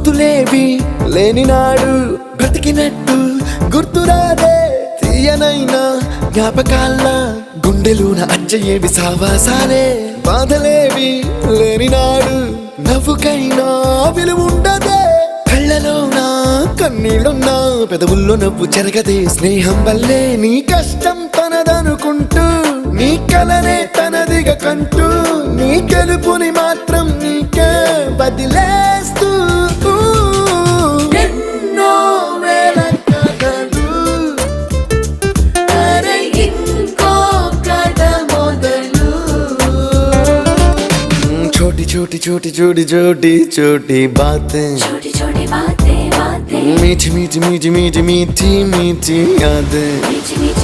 గుర్తులేవి లేని నాడు బ్రతికినట్టు గుర్తురాదే తీయనైనా జ్ఞాపకాల్లా గుండెలోన అచ్చయేవి సావాసాలే బాధలేవి లేని నాడు నవ్వుకైనా విలువుండదే కళ్ళలోనా కన్నీళ్ళున్నా పెదవుల్లో నవ్వు చెరగదే స్నేహం వల్లే నీ కష్టం తనదనుకుంటూ నీ కలనే తనదిగా కంటూ నీ గెలుపుని మాత్రం నీకే వదిలేస్తూ ఎన్నో వేల కథలు అరే ఇంకో కథ మొదలు छोटी छोटी छोटी छोटी छोटी छोटी बातें छोटी छोटी बातें बातें मीठी मीठी मीठी मीठी मीठी मीठी यादें मीठी मीठी